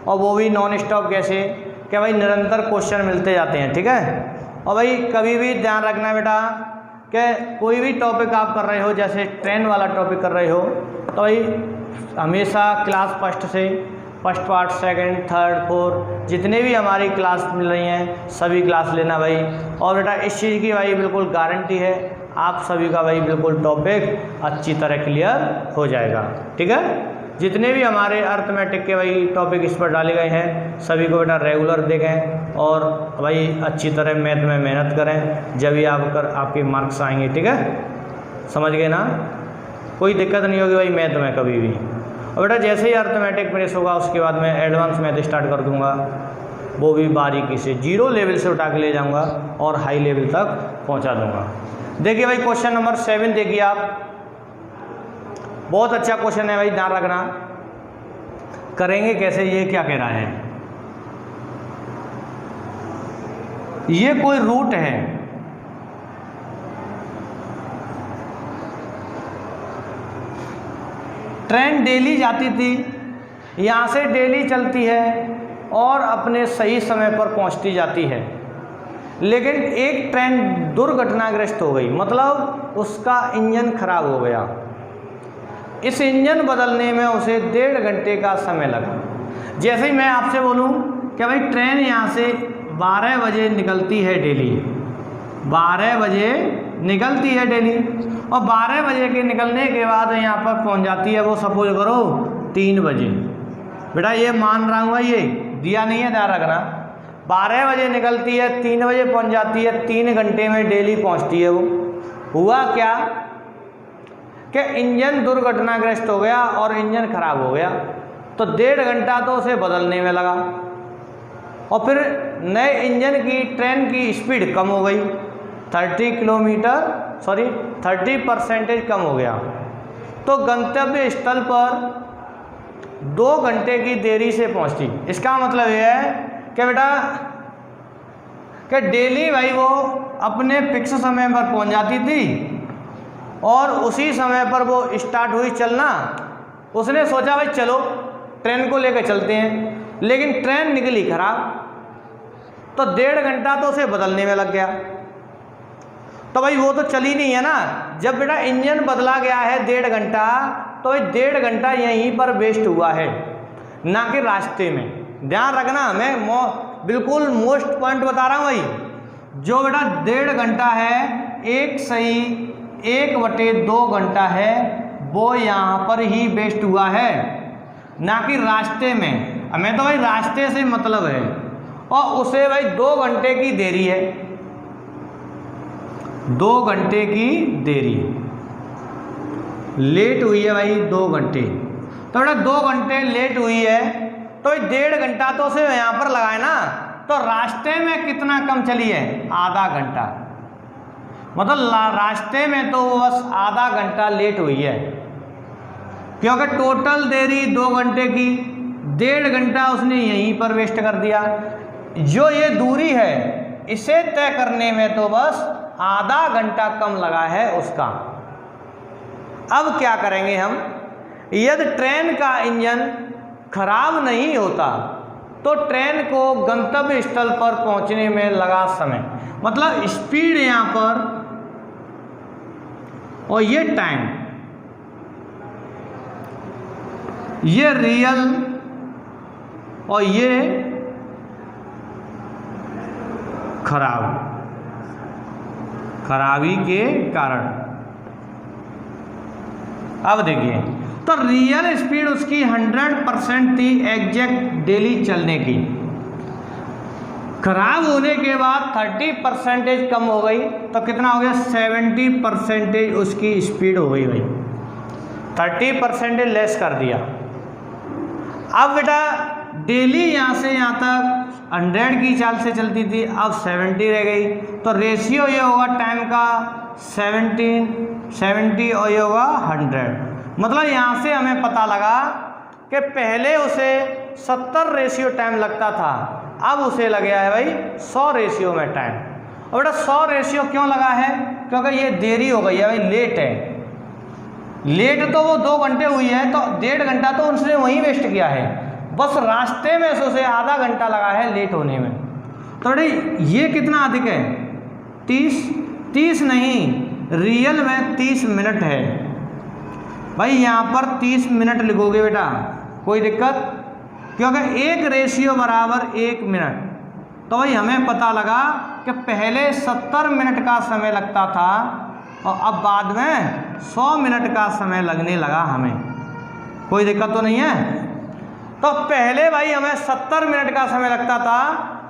A: और वो भी नॉन स्टॉप कैसे, क्या भाई निरंतर क्वेश्चन मिलते जाते हैं, ठीक है। और भाई कभी भी ध्यान रखना बेटा कि कोई भी टॉपिक आप कर रहे हो, जैसे ट्रेन वाला टॉपिक कर रहे हो, तो भाई हमेशा class first part, second, third, fourth जितने भी हमारी क्लास मिल रही हैं सभी क्लास लेना भाई। और बेटा इस चीज़ की भाई बिल्कुल गारंटी है, आप सभी का भाई बिल्कुल टॉपिक अच्छी तरह क्लियर हो जाएगा, ठीक है। जितने भी हमारे अर्थमेटिक के भाई टॉपिक इस पर डाले गए हैं सभी को बेटा रेगुलर देखें, और भाई अच्छी तरह मैथ में मेहनत करें, जब भी आपके मार्क्स आएंगे, ठीक है, समझ गए ना। कोई दिक्कत नहीं होगी भाई मैथ में कभी भी। और बेटा जैसे ही अर्थमेटिक प्रेस होगा उसके बाद मैं एडवांस मैथ स्टार्ट कर दूंगा, वो भी बारीकी से 0 लेवल से उठा के ले जाऊंगा और हाई लेवल तक पहुंचा दूंगा। देखिए भाई क्वेश्चन नंबर 7 देखिए आप, बहुत अच्छा क्वेश्चन है भाई, ध्यान रखना। करेंगे कैसे, ये क्या कह रहा है, ये कोई रूट है, ट्रेन डेली जाती थी, यहाँ से डेली चलती है और अपने सही समय पर पहुँचती जाती है, लेकिन एक ट्रेन दुर्घटनाग्रस्त हो गई, मतलब उसका इंजन खराब हो गया। इस इंजन बदलने में उसे 1.5 घंटे का समय लगा। जैसे ही मैं आपसे बोलूं कि भाई ट्रेन यहाँ से 12 बजे निकलती है डेली, 12 बजे निकलती है डेली, और 12 बजे के निकलने के बाद यहाँ पर पहुँच जाती है वो सपोज करो 3 बजे। बेटा ये मान रहा हूँ, ये दिया नहीं है, ध्यान रखना। 12 बजे निकलती है, 3 बजे पहुँच जाती है, 3 घंटे में डेली पहुँचती है वो। हुआ क्या कि इंजन दुर्घटनाग्रस्त हो गया और इंजन खराब हो गया, तो 1.5 घंटा तो उसे बदलने में लगा, और फिर नए इंजन की ट्रेन की स्पीड कम हो गई, 30% कम हो गया, तो गंतव्य स्थल पर 2 घंटे की देरी से पहुंचती। इसका मतलब यह है कि बेटा कि डेली भाई वो अपने फिक्स समय पर पहुंच जाती थी और उसी समय पर वो स्टार्ट हुई चलना। उसने सोचा भाई चलो ट्रेन को लेकर चलते हैं, लेकिन ट्रेन निकली खराब, तो 1.5 घंटा तो उसे बदलने में लग गया। तो भाई वो तो चली नहीं है ना। जब बेटा इंजन बदला गया है 1.5 घंटा, तो 1.5 घंटा यहीं पर वेस्ट हुआ है, ना कि रास्ते में। ध्यान रखना, मैं बिल्कुल मोस्ट पॉइंट बता रहा हूँ भाई। जो बेटा 1.5 घंटा है, एक सही 1/2 घंटा है, वो यहाँ पर ही वेस्ट हुआ है, ना कि रास्ते में। हमें तो भाई रास्ते से मतलब है, और उसे भाई 2 घंटे की देरी है, 2 घंटे की देरी लेट हुई है भाई, 2 घंटे। तो बेटा 2 घंटे लेट हुई है, तो 1.5 घंटा तो उसे यहाँ पर लगाए ना। तो रास्ते में कितना कम चली है? आधा घंटा। मतलब रास्ते में तो बस आधा घंटा लेट हुई है, क्योंकि टोटल देरी 2 घंटे की, 1.5 घंटा उसने यहीं पर वेस्ट कर दिया। जो ये दूरी है इसे तय करने में तो बस आधा घंटा कम लगा है उसका। अब क्या करेंगे हम? यदि ट्रेन का इंजन खराब नहीं होता तो ट्रेन को गंतव्य स्थल पर पहुंचने में लगा समय, मतलब स्पीड यहाँ पर और ये टाइम, ये रियल और ये खराबी के कारण। अब देखिए, तो रियल स्पीड उसकी 100% थी एग्जैक्ट डेली चलने की। खराब होने के बाद 30% कम हो गई, तो कितना हो गया? 70% उसकी स्पीड हो गई भाई, 30% लेस कर दिया। अब बेटा डेली यहाँ से यहाँ तक 100 की चाल से चलती थी, अब 70 रह गई, तो रेशियो ये होगा टाइम का 70 और ये होगा 100। मतलब यहाँ से हमें पता लगा कि पहले उसे 70 रेशियो टाइम लगता था, अब उसे लग गया है भाई 100 रेशियो में टाइम। और बेटा 100 रेशियो क्यों लगा है? क्योंकि ये देरी हो गई है भाई, लेट है। लेट तो वो 2 घंटे हुई है, तो 1.5 घंटा तो उसने वहीं वेस्ट किया है, बस रास्ते में से उसे आधा घंटा लगा है लेट होने में। तो बेटा ये कितना अधिक है? 30 नहीं, रियल में 30 मिनट है भाई। यहाँ पर 30 मिनट लिखोगे बेटा, कोई दिक्कत? क्योंकि 1 रेशियो बराबर 1 मिनट। तो भाई हमें पता लगा कि पहले 70 मिनट का समय लगता था और अब बाद में 100 मिनट का समय लगने लगा हमें। कोई दिक्कत तो नहीं है? तो पहले भाई हमें 70 मिनट का समय लगता था,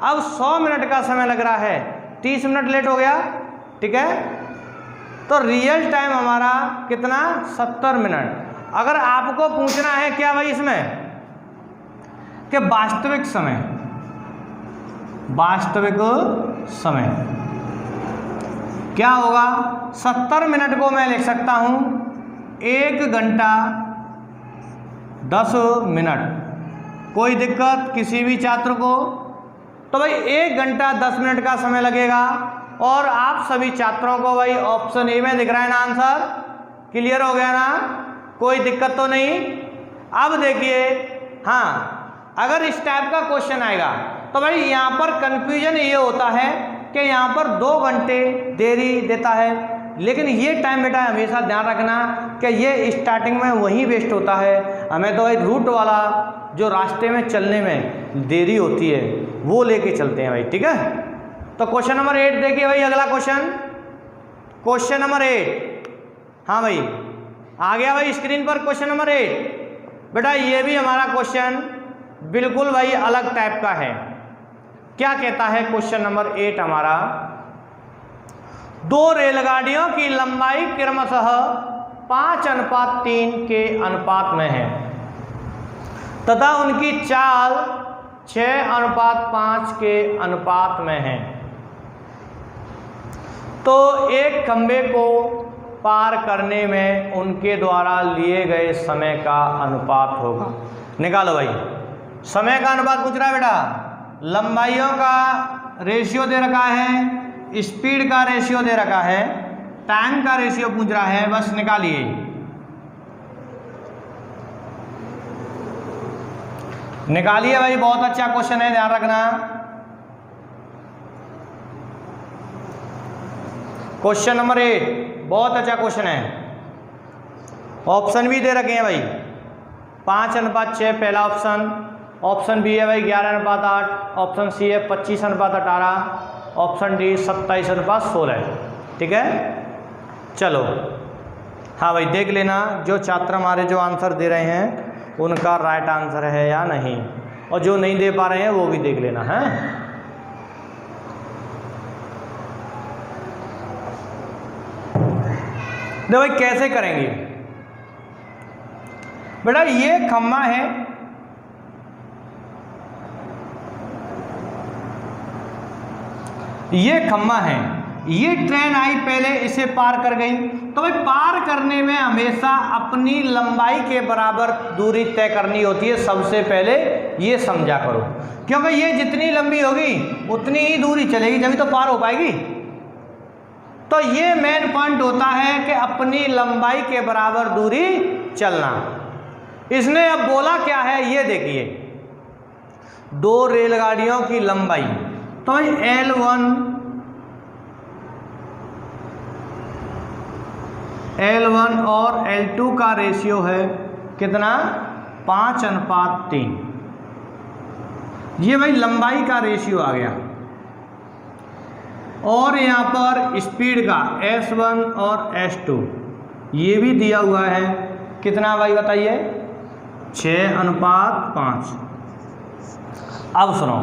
A: अब 100 मिनट का समय लग रहा है, 30 मिनट लेट हो गया, ठीक है। तो रियल टाइम हमारा कितना? 70 मिनट। अगर आपको पूछना है क्या भाई इसमें कि वास्तविक समय क्या होगा? 70 मिनट को मैं लिख सकता हूं 1 घंटा 10 मिनट। कोई दिक्कत किसी भी छात्र को? तो भाई 1 घंटा 10 मिनट का समय लगेगा, और आप सभी छात्रों को भाई ऑप्शन ए में दिख रहा है ना आंसर। क्लियर हो गया ना? कोई दिक्कत तो नहीं? अब देखिए, हाँ, अगर इस टाइप का क्वेश्चन आएगा तो भाई यहाँ पर कंफ्यूजन ये होता है कि यहाँ पर 2 घंटे देरी देता है, लेकिन ये टाइम बेटा हमेशा ध्यान रखना कि ये स्टार्टिंग में वहीं वेस्ट होता है। हमें तो भाई रूट वाला जो रास्ते में चलने में देरी होती है वो लेके चलते हैं भाई, ठीक है। तो क्वेश्चन नंबर 8 देखिए भाई, अगला क्वेश्चन नंबर 8। हाँ भाई आ गया भाई स्क्रीन पर क्वेश्चन नंबर 8। बेटा ये भी हमारा क्वेश्चन बिल्कुल भाई अलग टाइप का है। क्या कहता है क्वेश्चन नंबर 8 हमारा? 2 रेलगाड़ियों की लंबाई क्रमशः 5:3 के अनुपात में है तथा उनकी चाल 6:5 के अनुपात में है, तो एक खंबे को पार करने में उनके द्वारा लिए गए समय का अनुपात होगा। निकालो भाई, समय का अनुपात पूछ रहा है बेटा, लंबाइयों का रेशियो दे रखा है, स्पीड का रेशियो दे रखा है, टाइम का रेशियो पूछ रहा है, बस निकालिए। निकालिए भाई, बहुत अच्छा क्वेश्चन है, ध्यान रखना। क्वेश्चन नंबर 8 बहुत अच्छा क्वेश्चन है। ऑप्शन भी दे रखे हैं भाई, 5:6 पहला ऑप्शन, ऑप्शन बी है भाई 11:8, ऑप्शन सी है 25:18, ऑप्शन डी 27:16। ठीक है, चलो हाँ भाई देख लेना जो छात्र हमारे जो आंसर दे रहे हैं उनका राइट आंसर है या नहीं, और जो नहीं दे पा रहे हैं वो भी देख लेना है। देखो भाई कैसे करेंगे बेटा, ये खम्मा है, ये खम्मा है, ये ट्रेन आई पहले इसे पार कर गई, तो भाई पार करने में हमेशा अपनी लंबाई के बराबर दूरी तय करनी होती है। सबसे पहले ये समझा करो, क्योंकि ये जितनी लंबी होगी उतनी ही दूरी चलेगी, जब तो पार हो पाएगी। तो ये मेन पॉइंट होता है कि अपनी लंबाई के बराबर दूरी चलना। इसने अब बोला क्या है ये देखिए, दो रेलगाड़ियों की लंबाई, तो भाई L1 और L2 का रेशियो है कितना, 5:3। ये भाई लंबाई का रेशियो आ गया, और यहाँ पर स्पीड का S1 और S2 ये भी दिया हुआ है कितना भाई बताइए, 6:5। अब सुनो,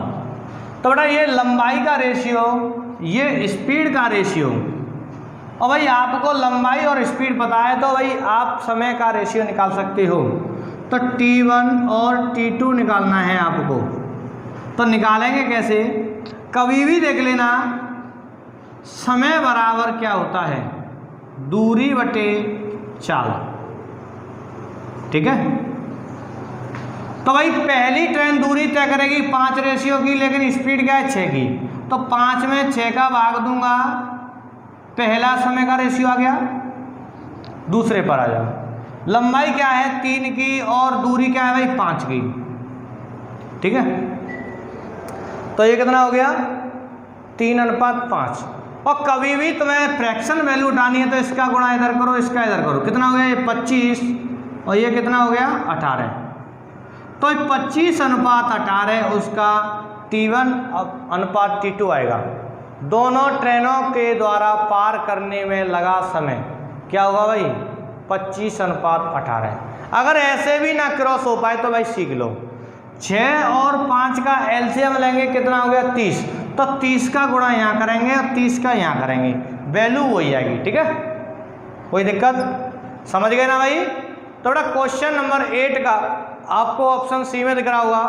A: तो बेटा ये लंबाई का रेशियो, ये स्पीड का रेशियो, और भाई आपको लंबाई और स्पीड पता है तो भाई आप समय का रेशियो निकाल सकते हो। तो T1 और T2 निकालना है आपको, तो निकालेंगे कैसे, कभी भी देख लेना समय बराबर क्या होता है, दूरी बटे चाल। ठीक है, तो भाई पहली ट्रेन दूरी तय करेगी 5 रेशियो की, लेकिन स्पीड क्या है 6 की, तो 5 में 6 का भाग दूंगा, पहला समय का रेशियो आ गया, दूसरे पर आ जाओ। लंबाई क्या है 3 की, और दूरी क्या है भाई 5 की। ठीक है, तो ये कितना हो गया, 3:5। और कभी भी तुम्हें फ्रैक्शन वैल्यू उठानी है तो इसका गुणा इधर करो, इसका इधर करो, कितना हो गया ये 25, और ये कितना हो गया 18। तो 25:18 उसका T1:T2 आएगा। दोनों ट्रेनों के द्वारा पार करने में लगा समय क्या होगा भाई, 25:18। अगर ऐसे भी ना क्रॉस हो पाए तो भाई सीख लो, 6 और 5 का एलसीएम लेंगे, कितना हो गया 30, तो 30 का गुणा यहाँ करेंगे और 30 का यहाँ करेंगे, वैल्यू वही आएगी। ठीक है, कोई दिक्कत, समझ गए ना भाई। तो बेटा क्वेश्चन नंबर 8 का आपको ऑप्शन सी में दिख रहा होगा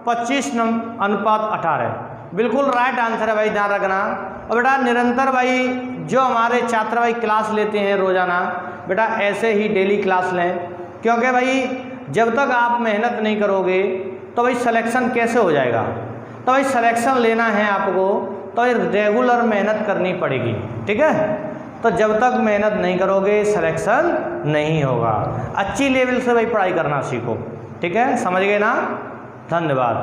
A: 25:18, बिल्कुल राइट आंसर है भाई, ध्यान रखना। और बेटा निरंतर भाई जो हमारे छात्र भाई क्लास लेते हैं रोजाना, बेटा ऐसे ही डेली क्लास लें, क्योंकि भाई जब तक आप मेहनत नहीं करोगे तो भाई सिलेक्शन कैसे हो जाएगा। तो भाई सिलेक्शन लेना है आपको तो भाई रेगुलर मेहनत करनी पड़ेगी। ठीक है, तो जब तक मेहनत नहीं करोगे सिलेक्शन नहीं होगा। अच्छी लेवल से भाई पढ़ाई करना सीखो। ठीक है, समझ गए ना, धन्यवाद।